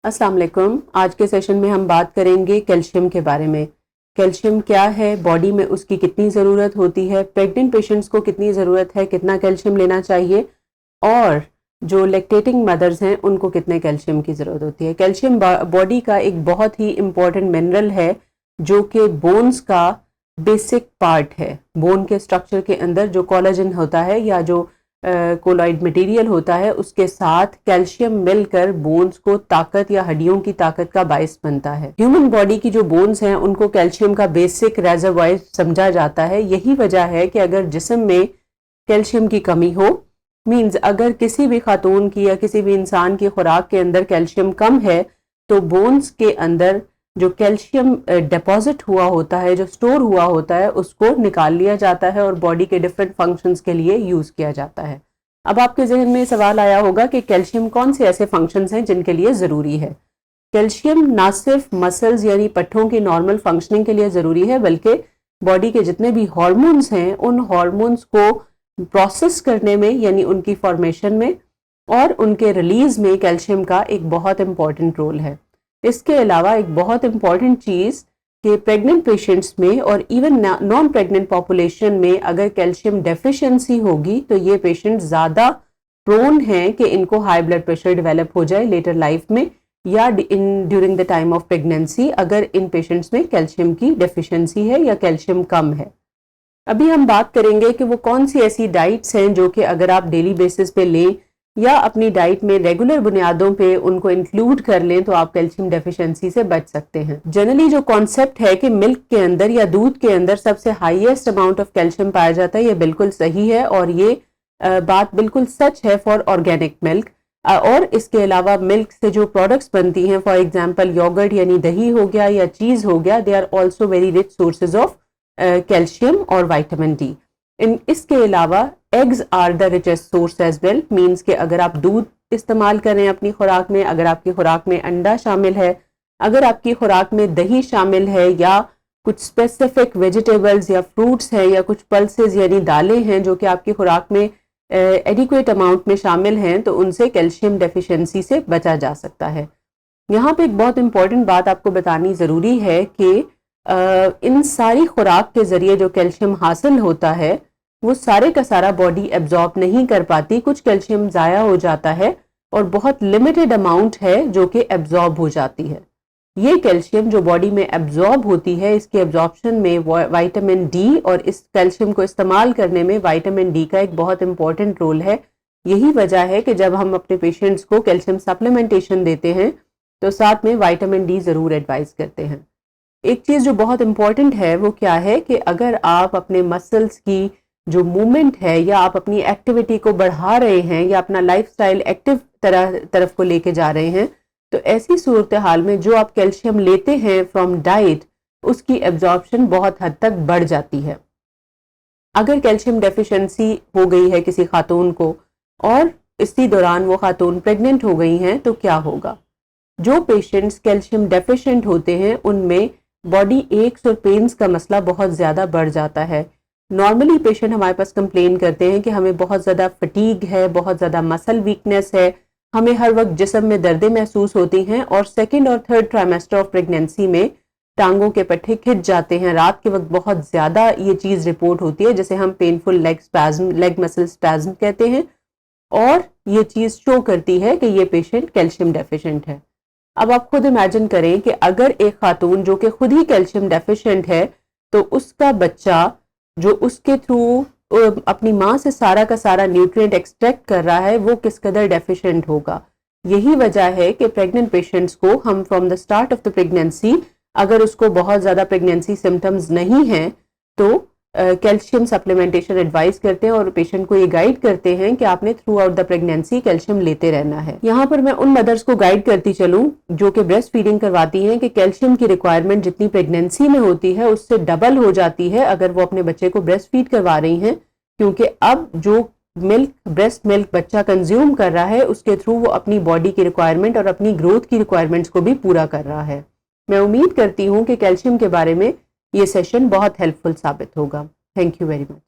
अस्सलाम वालेकुम। आज के सेशन में हम बात करेंगे कैल्शियम के बारे में। कैल्शियम क्या है, बॉडी में उसकी कितनी ज़रूरत होती है, प्रेग्नेंट पेशेंट्स को कितनी ज़रूरत है, कितना कैल्शियम लेना चाहिए और जो लैक्टेटिंग मदर्स हैं उनको कितने कैल्शियम की ज़रूरत होती है। कैल्शियम बॉडी का एक बहुत ही इम्पॉर्टेंट मिनरल है जो कि बोन्स का बेसिक पार्ट है। बोन के स्ट्रक्चर के अंदर जो कोलेजन होता है या जो कोलॉइड मटेरियल होता है उसके साथ कैल्शियम मिलकर बोन्स को ताकत या हड्डियों की ताकत का बायस बनता है। ह्यूमन बॉडी की जो बोन्स हैं उनको कैल्शियम का बेसिक रेजर्वायर समझा जाता है। यही वजह है कि अगर जिस्म में कैल्शियम की कमी हो, मींस अगर किसी भी खातून की या किसी भी इंसान की खुराक के अंदर कैल्शियम कम है तो बोन्स के अंदर जो कैल्शियम डिपॉजिट हुआ होता है, जो स्टोर हुआ होता है, उसको निकाल लिया जाता है और बॉडी के डिफरेंट फंक्शंस के लिए यूज़ किया जाता है। अब आपके जहन में सवाल आया होगा कि कैल्शियम कौन से ऐसे फंक्शंस हैं जिनके लिए ज़रूरी है। कैल्शियम ना सिर्फ मसल्स यानी पट्ठों की नॉर्मल फंक्शनिंग के लिए ज़रूरी है बल्कि बॉडी के जितने भी हार्मोन्स हैं उन हार्मोन्स को प्रोसेस करने में यानी उनकी फॉर्मेशन में और उनके रिलीज में कैल्शियम का एक बहुत इंपॉर्टेंट रोल है। इसके अलावा एक बहुत इंपॉर्टेंट चीज़ कि प्रेग्नेंट पेशेंट्स में और इवन नॉन प्रेग्नेंट पॉपुलेशन में अगर कैल्शियम डेफिशिएंसी होगी तो ये पेशेंट ज़्यादा प्रोन हैं कि इनको हाई ब्लड प्रेशर डेवलप हो जाए लेटर लाइफ में या in during the time of pregnancy अगर इन पेशेंट्स में कैल्शियम की डेफिशिएंसी है या कैल्शियम कम है। अभी हम बात करेंगे कि वो कौन सी ऐसी डाइट्स हैं जो कि अगर आप डेली बेसिस पे लें या अपनी डाइट में रेगुलर बुनियादों पे उनको इंक्लूड कर लें तो आप कैल्शियम डेफिशिएंसी से बच सकते हैं। जनरली जो कॉन्सेप्ट है कि मिल्क के अंदर या दूध के अंदर सबसे हाईएस्ट अमाउंट ऑफ कैल्शियम पाया जाता है, ये बिल्कुल सही है और ये बात बिल्कुल सच है फॉर ऑर्गेनिक मिल्क। और इसके अलावा मिल्क से जो प्रोडक्ट्स बनती हैं, फॉर एग्जांपल योगर्ट यानी दही हो गया या चीज़ हो गया, they are also very rich sources of calcium और विटामिन डी। इसके अलावा eggs are the richest source as well, means कि अगर आप दूध इस्तेमाल करें अपनी खुराक में, अगर आपकी खुराक में अंडा शामिल है, अगर आपकी खुराक में दही शामिल है या कुछ स्पेसिफिक वेजिटेबल्स या फ्रूट्स हैं या कुछ पल्सेस यानी दालें हैं जो कि आपकी खुराक में एडिक्वेट अमाउंट में शामिल हैं तो उनसे कैल्शियम डेफिशिएंसी से बचा जा सकता है। यहाँ पे एक बहुत इंपॉर्टेंट बात आपको बतानी ज़रूरी है कि इन सारी खुराक के ज़रिए जो कैल्शियम हासिल होता है वो सारे का सारा बॉडी एब्जॉर्ब नहीं कर पाती, कुछ कैल्शियम ज़ाया हो जाता है और बहुत लिमिटेड अमाउंट है जो कि एब्जॉर्ब हो जाती है। ये कैल्शियम जो बॉडी में एब्जॉर्ब होती है, इसके एब्जॉर्प्शन में विटामिन डी और इस कैल्शियम को इस्तेमाल करने में विटामिन डी का एक बहुत इंपॉर्टेंट रोल है। यही वजह है कि जब हम अपने पेशेंट्स को कैल्शियम सप्लीमेंटेशन देते हैं तो साथ में विटामिन डी ज़रूर एडवाइस करते हैं। एक चीज़ जो बहुत इंपॉर्टेंट है वो क्या है कि अगर आप अपने मसल्स की जो मूवमेंट है या आप अपनी एक्टिविटी को बढ़ा रहे हैं या अपना लाइफस्टाइल एक्टिव तरफ को लेके जा रहे हैं तो ऐसी सूरत हाल में जो आप कैल्शियम लेते हैं फ्रॉम डाइट उसकी एब्जॉर्प्शन बहुत हद तक बढ़ जाती है। अगर कैल्शियम डेफिशिएंसी हो गई है किसी खातून को और इसी दौरान वो खातून प्रेग्नेंट हो गई हैं तो क्या होगा? जो पेशेंट्स कैल्शियम डेफिशिएंट होते हैं उनमें बॉडी एक्स और पेन्स का मसला बहुत ज़्यादा बढ़ जाता है। नॉर्मली पेशेंट हमारे पास कंप्लेन करते हैं कि हमें बहुत ज़्यादा फटीग है, बहुत ज़्यादा मसल वीकनेस है, हमें हर वक्त जिस्म में दर्दें महसूस होती हैं और सेकंड और थर्ड ट्राइमेस्टर ऑफ प्रेगनेंसी में टांगों के पट्टे खिंच जाते हैं। रात के वक्त बहुत ज़्यादा ये चीज़ रिपोर्ट होती है जिसे हम painful leg spasm, leg muscle spasm कहते हैं और ये चीज़ शो करती है कि ये पेशेंट कैल्शियम डेफिशिएंट है। अब आप खुद इमेजिन करें कि अगर एक खातून जो कि खुद ही कैल्शियम डेफिशिएंट है तो उसका बच्चा जो उसके थ्रू अपनी माँ से सारा का सारा न्यूट्रिएंट एक्सट्रैक्ट कर रहा है वो किस कदर डेफिशिएंट होगा। यही वजह है कि प्रेग्नेंट पेशेंट्स को हम from the start of the pregnancy, अगर उसको बहुत ज़्यादा प्रेगनेंसी सिम्टम्स नहीं हैं तो कैल्शियम सप्लीमेंटेशन एडवाइस करते हैं और पेशेंट को ये गाइड करते हैं कि आपने through out the pregnancy calcium लेते रहना है। यहाँ पर मैं उन मदर्स को गाइड करती चलूँ जो कि ब्रेस्ट फीडिंग करवाती हैं कि कैल्शियम की रिक्वायरमेंट जितनी प्रेगनेंसी में होती है उससे डबल हो जाती है अगर वो अपने बच्चे को ब्रेस्ट फीड करवा रही हैं, क्योंकि अब जो ब्रेस्ट मिल्क बच्चा कंज्यूम कर रहा है उसके थ्रू वो अपनी बॉडी की रिक्वायरमेंट और अपनी ग्रोथ की रिक्वायरमेंट्स को भी पूरा कर रहा है। मैं उम्मीद करती हूँ कि कैल्शियम के बारे में ये सेशन बहुत हेल्पफुल साबित होगा। Thank you very much.